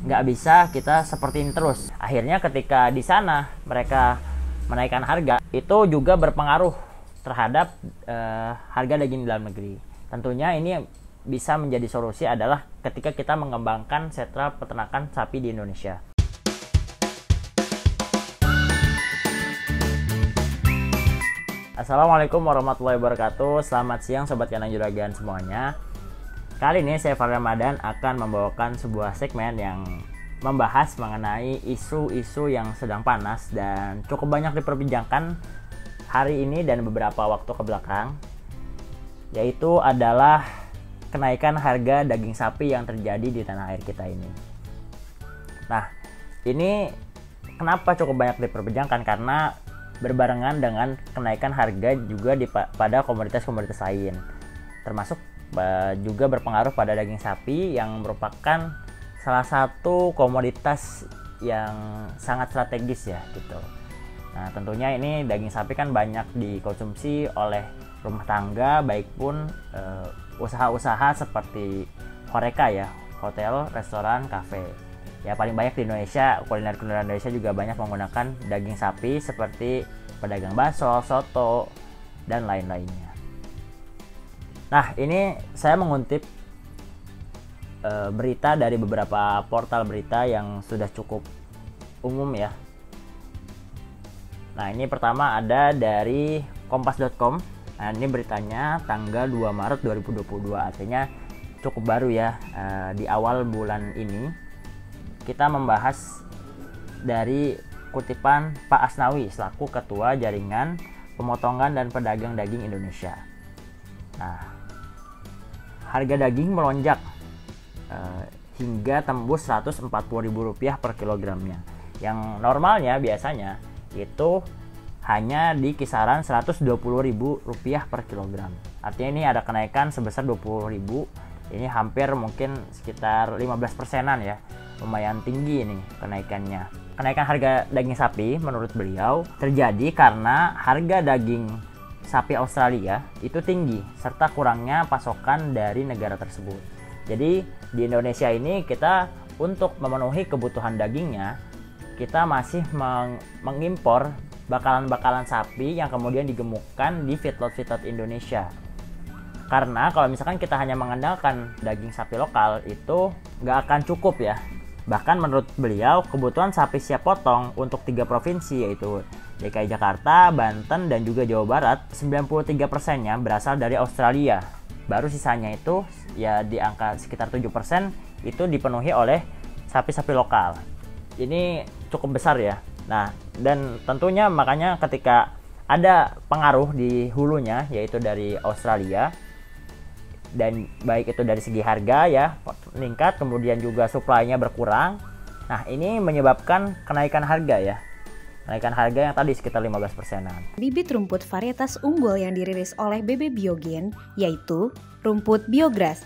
nggak bisa kita seperti ini terus. Akhirnya ketika di sana mereka menaikkan harga, itu juga berpengaruh terhadap harga daging di dalam negeri. Tentunya ini bisa menjadi solusi adalah ketika kita mengembangkan sentra peternakan sapi di Indonesia. Assalamualaikum warahmatullahi wabarakatuh. Selamat siang Sobat Kandang Juragan semuanya. Kali ini saya Far Ramadan akan membawakan sebuah segmen yang membahas mengenai isu-isu yang sedang panas dan cukup banyak diperbincangkan hari ini dan beberapa waktu ke belakang, yaitu adalah kenaikan harga daging sapi yang terjadi di tanah air kita ini. Nah, ini kenapa cukup banyak diperbincangkan? Karena berbarengan dengan kenaikan harga juga pada komoditas-komoditas lain, termasuk juga berpengaruh pada daging sapi yang merupakan salah satu komoditas yang sangat strategis ya gitu. Nah, tentunya ini daging sapi kan banyak dikonsumsi oleh rumah tangga, baik pun usaha-usaha seperti HoReCa ya, hotel, restoran, kafe. Ya, paling banyak di Indonesia, kuliner-kuliner Indonesia juga banyak menggunakan daging sapi seperti pedagang bakso, soto, dan lain-lainnya. Nah, ini saya mengutip berita dari beberapa portal berita yang sudah cukup umum ya. Nah, ini pertama ada dari kompas.com. Nah, ini beritanya tanggal 2 Maret 2022, artinya cukup baru ya. Di awal bulan ini kita membahas dari kutipan Pak Asnawi selaku Ketua Jaringan Pemotongan dan Pedagang Daging Indonesia. Nah, harga daging melonjak hingga tembus Rp140.000 per kilogramnya. Yang normalnya biasanya itu hanya di kisaran Rp120.000 per kilogram. Artinya ini ada kenaikan sebesar Rp20.000. Ini hampir mungkin sekitar 15%-an ya. Lumayan tinggi nih kenaikannya. Kenaikan harga daging sapi menurut beliau terjadi karena harga daging sapi Australia itu tinggi serta kurangnya pasokan dari negara tersebut. Jadi di Indonesia ini kita untuk memenuhi kebutuhan dagingnya kita masih mengimpor bakalan-bakalan sapi yang kemudian digemukkan di feedlot Indonesia. Karena kalau misalkan kita hanya mengandalkan daging sapi lokal itu nggak akan cukup ya. Bahkan menurut beliau kebutuhan sapi siap potong untuk 3 provinsi yaitu DKI Jakarta, Banten, dan juga Jawa Barat 93%-nya berasal dari Australia. Baru sisanya itu ya di angka sekitar 7% itu dipenuhi oleh sapi-sapi lokal. Ini cukup besar ya. Nah, dan tentunya makanya ketika ada pengaruh di hulunya yaitu dari Australia, dan baik itu dari segi harga ya meningkat, kemudian juga supply-nya berkurang. Nah, ini menyebabkan kenaikan harga ya. Kenaikan harga yang tadi sekitar 15%-an. Bibit rumput varietas unggul yang dirilis oleh BB Biogen yaitu rumput Biogras,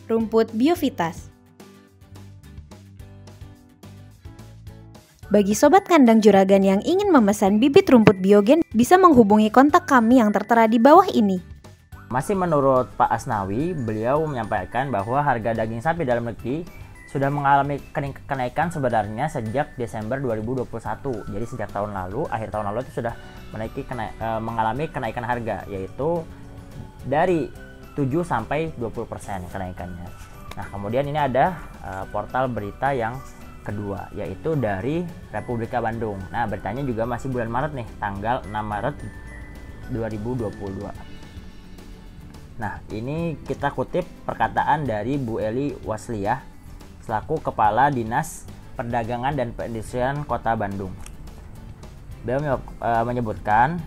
rumput Biovitas. Bagi Sobat Kandang Juragan yang ingin memesan bibit rumput Biogen, bisa menghubungi kontak kami yang tertera di bawah ini. Masih menurut Pak Asnawi, beliau menyampaikan bahwa harga daging sapi dalam negeri sudah mengalami kenaikan sebenarnya sejak Desember 2021. Jadi sejak tahun lalu, akhir tahun lalu itu sudah mengalami kenaikan harga, yaitu dari 7-20% kenaikannya. Nah, kemudian ini ada portal berita yang kedua, yaitu dari Republika Bandung. Nah, beritanya juga masih bulan Maret nih, tanggal 6 Maret 2022. Nah, ini kita kutip perkataan dari Bu Eli Wasliyah selaku Kepala Dinas Perdagangan dan Perindustrian Kota Bandung. Beliau menyebutkan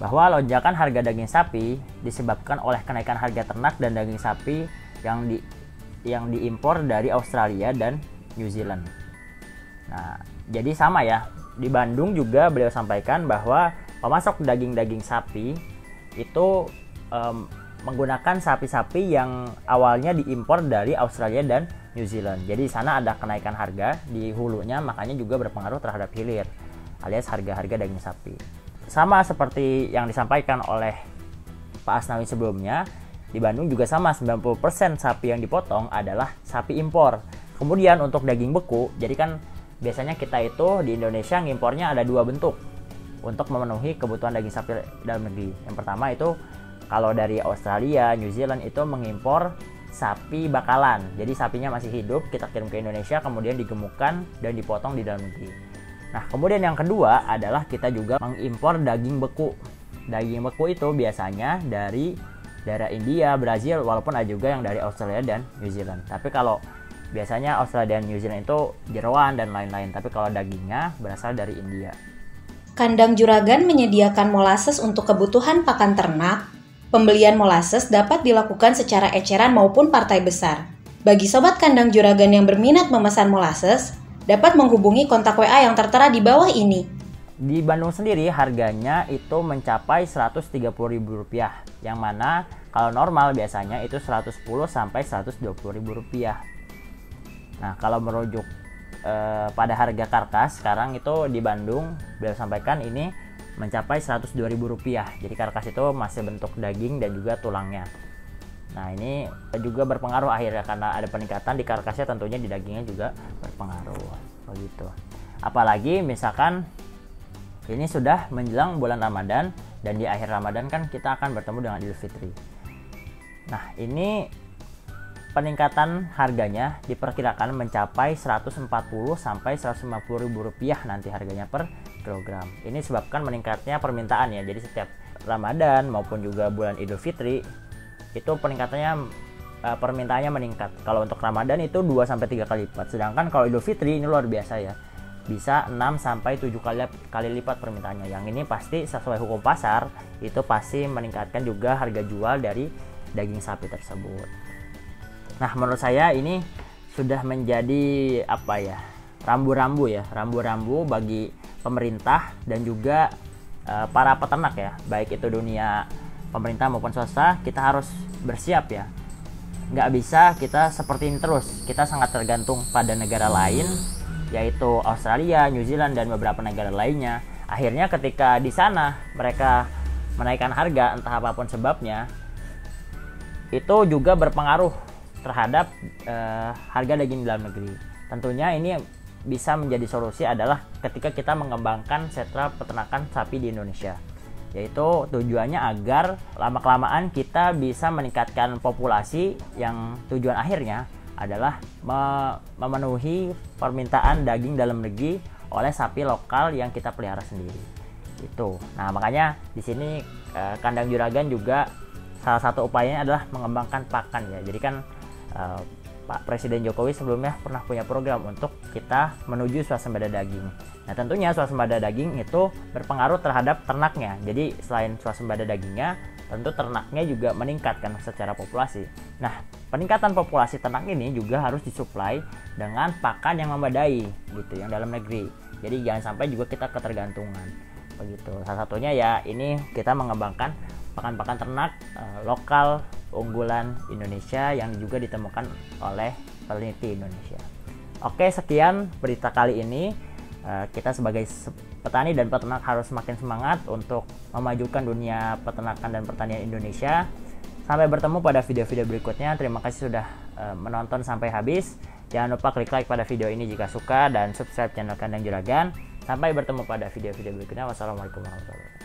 bahwa lonjakan harga daging sapi disebabkan oleh kenaikan harga ternak dan daging sapi yang diimpor dari Australia dan New Zealand. Nah, jadi sama ya. Di Bandung juga beliau sampaikan bahwa pemasok daging-daging sapi itu menggunakan sapi-sapi yang awalnya diimpor dari Australia dan New Zealand. Jadi di sana ada kenaikan harga di hulunya, makanya juga berpengaruh terhadap hilir alias harga-harga daging sapi. Sama seperti yang disampaikan oleh Pak Asnawi sebelumnya, di Bandung juga sama, 90% sapi yang dipotong adalah sapi impor. Kemudian untuk daging beku, jadi kan biasanya kita itu di Indonesia ngimpornya ada dua bentuk untuk memenuhi kebutuhan daging sapi dalam negeri. Yang pertama itu kalau dari Australia, New Zealand itu mengimpor sapi bakalan. Jadi sapinya masih hidup, kita kirim ke Indonesia, kemudian digemukkan dan dipotong di dalam negeri. Nah, kemudian yang kedua adalah kita juga mengimpor daging beku. Daging beku itu biasanya dari daerah India, Brazil, walaupun ada juga yang dari Australia dan New Zealand. Tapi kalau biasanya Australia dan New Zealand itu jeroan dan lain-lain, tapi kalau dagingnya berasal dari India. Kandang Juragan menyediakan molasses untuk kebutuhan pakan ternak. Pembelian molasses dapat dilakukan secara eceran maupun partai besar. Bagi sobat kandang Juragan yang berminat memesan molasses, dapat menghubungi kontak WA yang tertera di bawah ini. Di Bandung sendiri harganya itu mencapai Rp130.000, yang mana kalau normal biasanya itu Rp110 sampai Rp120.000. Nah, kalau merujuk pada harga karkas sekarang itu di Bandung beliau sampaikan ini mencapai Rp102.000. Jadi karkas itu masih bentuk daging dan juga tulangnya. Nah, ini juga berpengaruh akhirnya karena ada peningkatan di karkasnya, tentunya di dagingnya juga berpengaruh begitu. Apalagi misalkan ini sudah menjelang bulan Ramadan dan di akhir Ramadan kan kita akan bertemu dengan Idul Fitri. Nah, ini peningkatan harganya diperkirakan mencapai Rp140 sampai Rp150.000 nanti harganya per kilogram. Ini disebabkan meningkatnya permintaan ya. Jadi setiap Ramadan maupun juga bulan Idul Fitri itu peningkatannya permintaannya meningkat. Kalau untuk Ramadan itu 2 sampai 3 kali lipat. Sedangkan kalau Idul Fitri ini luar biasa ya. Bisa 6 sampai 7 kali lipat permintaannya. Yang ini pasti sesuai hukum pasar, itu pasti meningkatkan juga harga jual dari daging sapi tersebut. Nah, menurut saya ini sudah menjadi rambu-rambu bagi pemerintah dan juga para peternak ya, baik itu dunia pemerintah maupun swasta. Kita harus bersiap ya. Nggak bisa kita seperti ini terus. Kita sangat tergantung pada negara lain, yaitu Australia, New Zealand, dan beberapa negara lainnya. Akhirnya ketika di sana mereka menaikkan harga, entah apapun sebabnya, itu juga berpengaruh terhadap harga daging dalam negeri. Tentunya ini bisa menjadi solusi adalah ketika kita mengembangkan sentra peternakan sapi di Indonesia. Yaitu tujuannya agar lama-kelamaan kita bisa meningkatkan populasi yang tujuan akhirnya adalah memenuhi permintaan daging dalam negeri oleh sapi lokal yang kita pelihara sendiri. Itu. Nah, makanya di sini kandang Juragan juga salah satu upayanya adalah mengembangkan pakan ya. Jadi kan Pak Presiden Jokowi sebelumnya pernah punya program untuk kita menuju swasembada daging. Nah, tentunya swasembada daging itu berpengaruh terhadap ternaknya. Jadi selain swasembada dagingnya, tentu ternaknya juga meningkatkan secara populasi. Nah, peningkatan populasi ternak ini juga harus disuplai dengan pakan yang memadai gitu, yang dalam negeri. Jadi jangan sampai juga kita ketergantungan begitu. Salah satunya ya ini kita mengembangkan pakan-pakan ternak lokal unggulan Indonesia yang juga ditemukan oleh peneliti Indonesia. Oke, sekian berita kali ini. Kita sebagai petani dan peternak harus semakin semangat untuk memajukan dunia peternakan dan pertanian Indonesia. Sampai bertemu pada video-video berikutnya. Terima kasih sudah menonton sampai habis. Jangan lupa klik like pada video ini jika suka dan subscribe channel Kandang Juragan. Sampai bertemu pada video-video berikutnya. Wassalamualaikum warahmatullahi wabarakatuh.